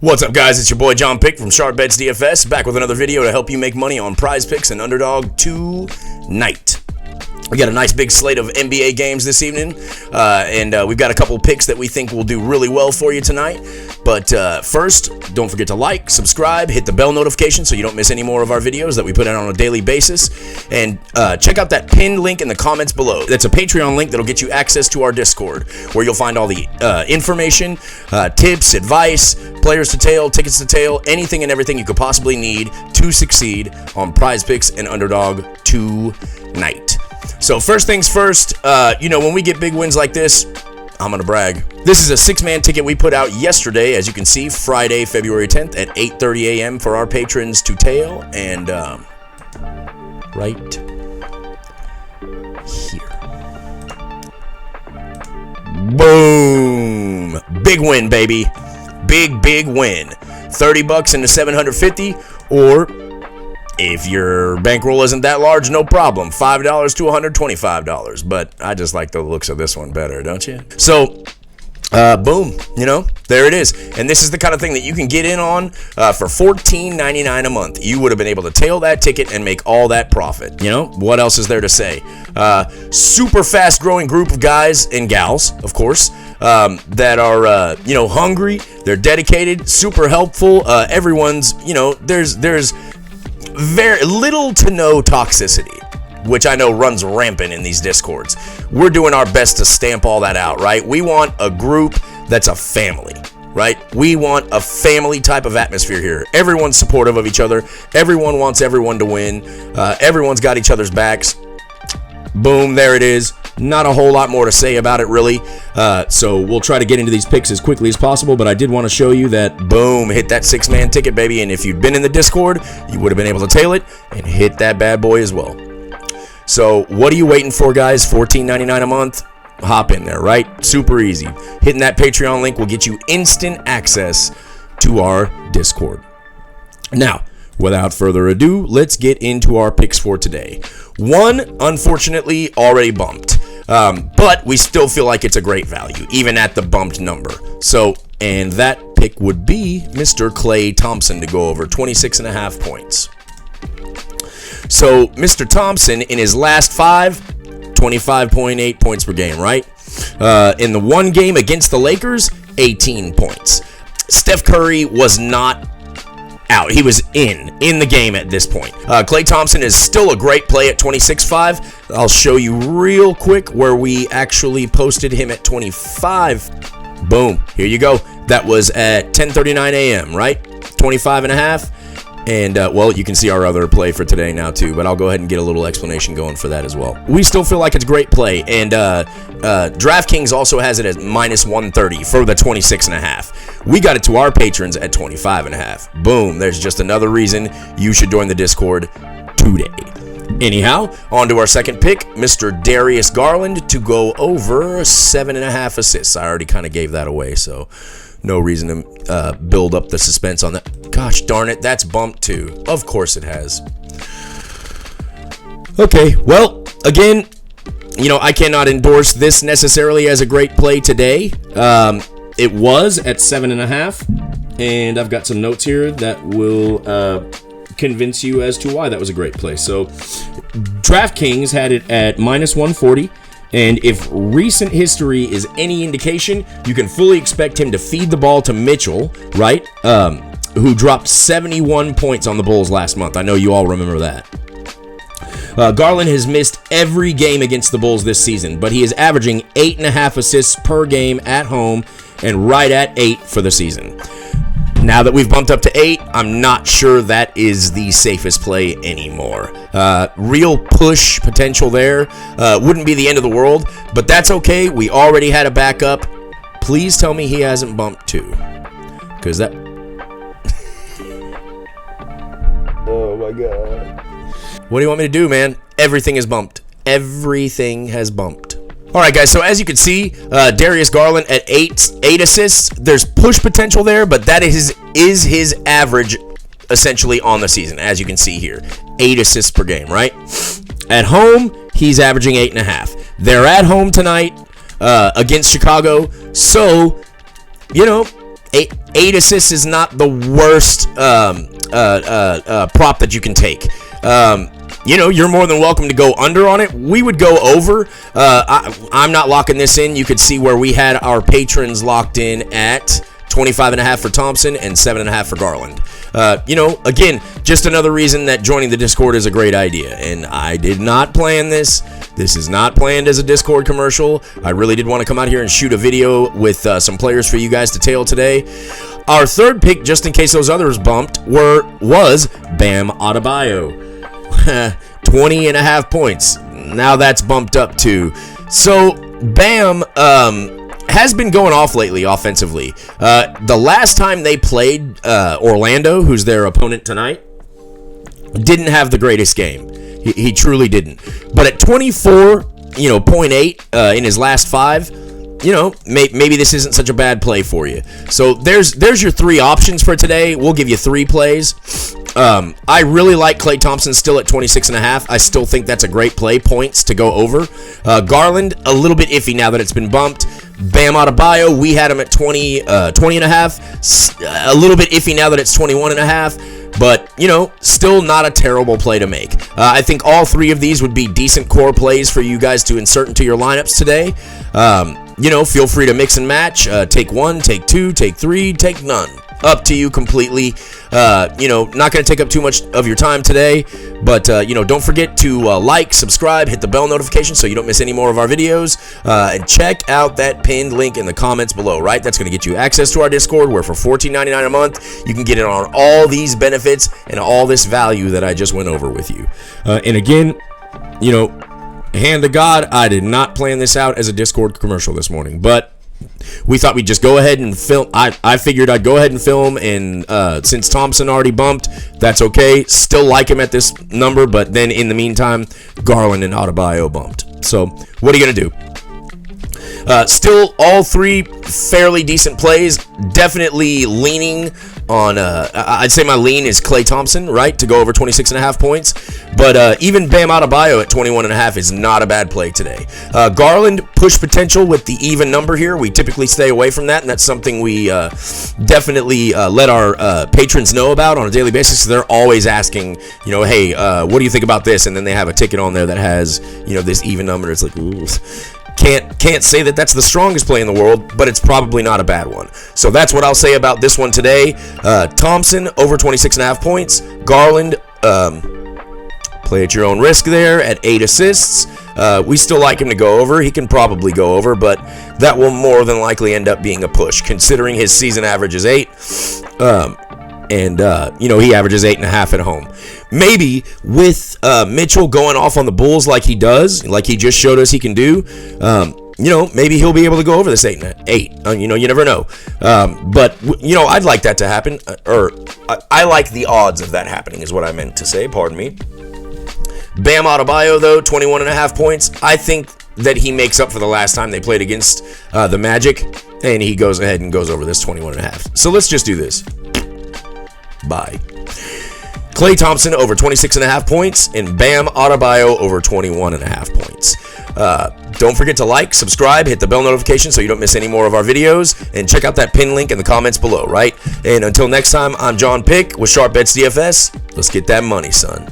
What's up, guys? It's your boy JohnPick from Sharp Bets DFS, back with another video to help you make money on PrizePicks and Underdog tonight. We got a nice big slate of NBA games this evening, and we've got a couple picks that we think will do really well for you tonight. But first, don't forget to like, subscribe, hit the bell notification so you don't miss any more of our videos that we put out on a daily basis. And check out that pinned link in the comments below. That's a Patreon link that'll get you access to our Discord, where you'll find all the information, tips, advice, players to tail, tickets to tail, anything and everything you could possibly need to succeed on PrizePicks and Underdog tonight. So first things first, when we get big wins like this, I'm going to brag. This is a 6-man ticket we put out yesterday, as you can see, Friday, February 10th at 8:30 a.m. for our patrons to tail, and right here. Boom! Big win, baby. Big win. $30 into 750, or if your bankroll isn't that large, no problem. $5 to $125. But I just like the looks of this one better, don't you? So, boom, there it is. And this is the kind of thing that you can get in on for $14.99 a month. You would have been able to tail that ticket and make all that profit. What else is there to say? Super fast growing group of guys and gals, of course, that are, hungry. They're dedicated, super helpful. Everyone's, there's very little to no toxicity, which I know runs rampant in these discords. We're doing our best to stamp all that out, right? We want a group that's a family, right? We want a family type of atmosphere here. Everyone's supportive of each other. Everyone wants everyone to win. Everyone's got each other's backs. Boom, there it is. Not a whole lot more to say about it, really. So we'll try to get into these picks as quickly as possible, but I did want to show you that, boom, hit that 6-man ticket, baby. And if you'd been in the Discord, you would have been able to tail it and hit that bad boy as well. So what are you waiting for, guys? $14.99 a month? Hop in there, right? Super easy. Hitting that Patreon link will get you instant access to our Discord. Now, without further ado, let's get into our picks for today. One, unfortunately, already bumped. But we still feel like it's a great value, even at the bumped number. So, and that pick would be Mr. Klay Thompson to go over 26.5 points. So, Mr. Thompson, in his last 5, 25.8 points per game, right? In the one game against the Lakers, 18 points. Steph Curry was not out. He was in the game at this point. Klay Thompson is still a great play at 26.5. I'll show you real quick where we actually posted him at 25. Boom. Here you go. That was at 10:39 a.m., right? 25.5. And, well, you can see our other play for today now, too. But I'll go ahead and get a little explanation going for that as well. We still feel like it's a great play. And DraftKings also has it as minus 130 for the 26.5. We got it to our patrons at 25.5. Boom. There's just another reason you should join the Discord today. Anyhow, on to our second pick, Mr. Darius Garland to go over 7.5 assists. I already kind of gave that away, so no reason to build up the suspense on that. Gosh darn it, that's bumped too. Of course it has. Okay, well, again, I cannot endorse this necessarily as a great play today. It was at 7.5, and I've got some notes here that will convince you as to why that was a great play. So, DraftKings had it at minus 140. And if recent history is any indication, you can fully expect him to feed the ball to Mitchell, right? Who dropped 71 points on the Bulls last month. I know you all remember that. Garland has missed every game against the Bulls this season, but he is averaging 8.5 assists per game at home and right at 8 for the season. Now that we've bumped up to 8, I'm not sure that is the safest play anymore. Real push potential there. Wouldn't be the end of the world, but that's okay. We already had a backup. Please tell me he hasn't bumped 2. Because that... Oh my God. What do you want me to do, man? Everything is bumped. Everything has bumped. All right, guys, so as you can see, Darius Garland at 8 assists. There's push potential there, but that is his average essentially on the season, as you can see here. 8 assists per game, right? At home, he's averaging 8.5. They're at home tonight against Chicago, so, eight assists is not the worst prop that you can take. You're more than welcome to go under on it. We would go over. I'm not locking this in. You could see where we had our patrons locked in at 25.5 for Thompson and 7.5 for Garland. Again, just another reason that joining the Discord is a great idea. And I did not plan this. This is not planned as a Discord commercial. I really did want to come out here and shoot a video with some players for you guys to tail today. Our third pick, just in case those others bumped, was Bam Adebayo. 20.5 points. Now that's bumped up to. So Bam has been going off lately offensively. The last time they played Orlando, who's their opponent tonight, didn't have the greatest game. He truly didn't. But at 24.8 in his last 5, maybe this isn't such a bad play for you. So there's your 3 options for today. We'll give you 3 plays. I really like Klay Thompson still at 26.5. I still think that's a great play. Points to go over. Garland, a little bit iffy now that it's been bumped. Bam Adebayo, we had him at 20.5. A little bit iffy now that it's 21.5. But, still not a terrible play to make. I think all 3 of these would be decent core plays for you guys to insert into your lineups today. Feel free to mix and match. Take 1, take 2, take 3, take none. Up to you completely. Not going to take up too much of your time today, but don't forget to like, subscribe, hit the bell notification so you don't miss any more of our videos, and check out that pinned link in the comments below. Right, that's going to get you access to our Discord, where for $14.99 a month you can get in on all these benefits and all this value that I just went over with you. And again, hand to God, I did not plan this out as a Discord commercial this morning, but we thought we'd just go ahead and film. I figured I'd go ahead and film, and since Thompson already bumped, that's okay. Still like him at this number, but then in the meantime, Garland and Adebayo bumped. So what are you going to do? Still all 3 fairly decent plays. Definitely leaning on, I'd say my lean is Klay Thompson, right, to go over 26.5 points. But even Bam Adebayo at 21.5 is not a bad play today. Garland, push potential with the even number here. We typically stay away from that, and that's something we definitely let our patrons know about on a daily basis. So they're always asking, hey, what do you think about this? And then they have a ticket on there that has, this even number. It's like, ooh. Can't say that that's the strongest play in the world, but it's probably not a bad one. So that's what I'll say about this one today. Thompson over 26.5 points. Garland, play at your own risk there at 8 assists. We still like him to go over. He can probably go over, but that will more than likely end up being a push, considering his season average is 8. And he averages 8.5 at home. Maybe with Mitchell going off on the Bulls like he does, like he just showed us he can do, maybe he'll be able to go over this 8. You never know. But I'd like that to happen, or I like the odds of that happening is what I meant to say, pardon me. Bam Adebayo, though, 21.5 points. I think that he makes up for the last time they played against the Magic, and he goes ahead and goes over this 21.5. So let's just do this. Bye. Klay Thompson over 26.5 points and Bam Adebayo over 21.5 points. Don't forget to like, subscribe, hit the bell notification so you don't miss any more of our videos, and check out that pin link in the comments below, right? And until next time, I'm JohnPick with Sharp Bets DFS. Let's get that money, son.